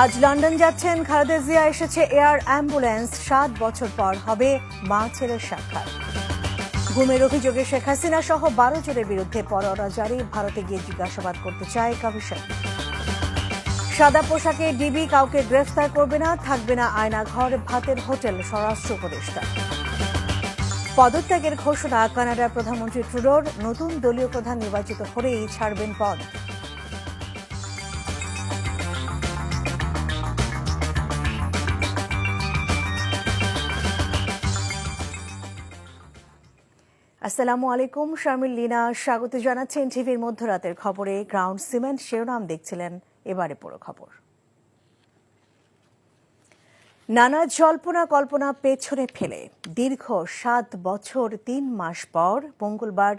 আজ লন্ডন যাচ্ছেন খালেদা জিয়া। এসেছে এয়ার অ্যাম্বুলেন্স। 7 বছর পর হবে মা ছেলের সাক্ষাৎ। গুমের অভিযোগে শেখ হাসিনা সহ 12 জনের বিরুদ্ধে পরোয়ানা জারি। ভারতে গিয়ে জিজ্ঞাসাবাদ করতে চায় কমিশন। সাদা পোশাকে ডিবি কাউকে গ্রেফতার করবে না, থাকবে না আয়নাঘর, ভাতের হোটেল। স্বরাষ্ট্র উপদেষ্টা পদত্যাগের ঘোষণা। কানাডার প্রধানমন্ত্রী ট্রুডোর। নতুন দলীয় প্রধান নির্বাচিত হলেই ছাড়বেন পদ। আসসালামু আলাইকুম, শারমিল লীনা স্বাগত জানাচ্ছেন টিভির মধ্যরাতের খবরে। গ্রাউন্ড সিমেন্ট শিরোনাম দেখছিলেন, এবারে পুরো খবর। নানা জল্পনা কল্পনা পেছনে ফেলে দীর্ঘ 7 বছর 3 মাস পর মঙ্গলবার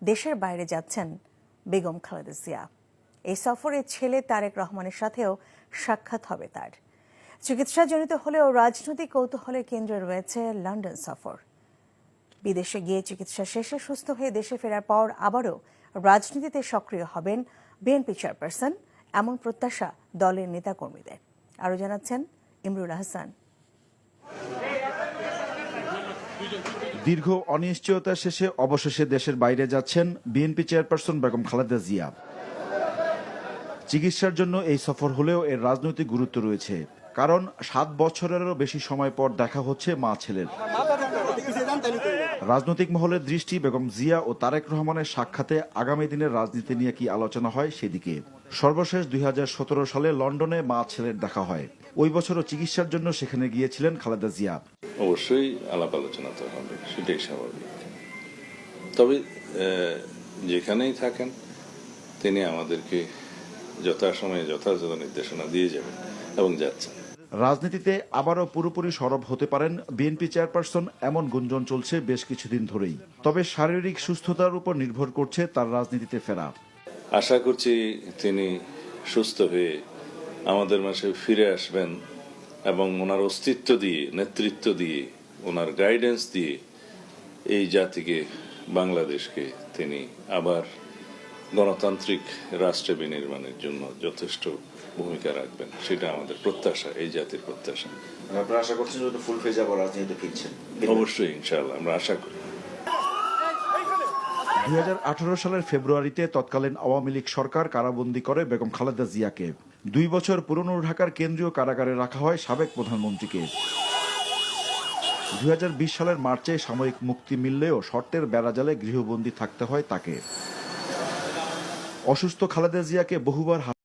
দেশের বাইরে যাচ্ছেন বেগম খালেদা জিয়া। এই সফরে ছেলে তারেক রহমানের সাথেও সাক্ষাৎ হবে তার। চিকিৎসাজনিত হলেও রাজনৈতিক কৌতূহলের কেন্দ্রে রয়েছে লন্ডন সফর। বিদেশে গিয়ে চিকিৎসা শেষে সুস্থ হয়ে দেশে ফেরার পর আবারও রাজনীতিতে সক্রিয় হবেন বিএনপি চেয়ারপারসন, এমন প্রত্যাশা দলের নেতাকর্মীদের। আরও জানাচ্ছেন ইমরুল হাসান। দীর্ঘ অনিশ্চয়তা শেষে অবশেষে দেশের বাইরে যাচ্ছেন বিএনপি চেয়ারপারসন বেগম খালেদা জিয়া। চিকিৎসার জন্য এই সফর হলেও এর রাজনৈতিক গুরুত্ব রয়েছে, কারণ 7 বছরেরও বেশি সময় পর দেখা হচ্ছে মা ছেলের। রাজনৈতিক মহলের দৃষ্টি বেগম জিয়া ও তারেক রহমানের সাক্ষাতে আগামী দিনের রাজনীতি নিয়ে কি আলোচনা হয় সেদিকে। সর্বশেষ 2017 সালে লন্ডনে মা ছেলের দেখা হয়। ওই বছরও চিকিৎসার জন্য সেখানে গিয়েছিলেন খালেদা জিয়া। অবশ্যই আলাপ আলোচনা তো হবে, সেটাই স্বাভাবিক। তবে যেখানেই থাকেন তিনি আমাদেরকে যথাসময়ে যথাযথ নির্দেশনা দিয়ে যাবেন এবং যাচ্ছেন। রাজনীতিতে আবারও পুরোপুরি সরব হতে পারেন বিএনপি চেয়ারপারসন, এমন গুঞ্জন চলছে বেশ কিছুদিন ধরেই। তবে শারীরিক সুস্থতার উপর নির্ভর করছে তার রাজনীতিতে ফেরা। আশা করছি তিনি সুস্থ হয়ে আমাদের মাঝে ফিরে আসবেন এবং ওনার অস্তিত্ব দিয়ে, নেতৃত্ব দিয়ে, ওনার গাইডেন্স দিয়ে এই জাতিকে, বাংলাদেশকে তিনি আবার গণতান্ত্রিক রাষ্ট্রে বিনির্মাণের জন্য যথেষ্ট ভূমিকা রাখবেন। সেটা আমাদের প্রত্যাশা, এই জাতির প্রত্যাশা। আপনারা আশা করছেন যে ফুল ফেজ আবার রাজনীতিতে ফিরছেন? অবশ্যই, ইনশাআল্লাহ আমরা আশা করি। 2018 সালের ফেব্রুয়ারিতে তৎকালীন আওয়ামী লীগ সরকার কারাবন্দী করে বেগম খালেদা জিয়াকে। 2 বছর পুরনো ঢাকার কেন্দ্রীয় কারাগারে রাখা হয় সাবেক প্রধানমন্ত্রীকে। 2020 সালের মার্চে সাময়িক মুক্তি মিললেও শর্তের বেড়াজালে গৃহবন্দী থাকতে হয় তাকে। অসুস্থ খালেদা জিয়াকে বহুবার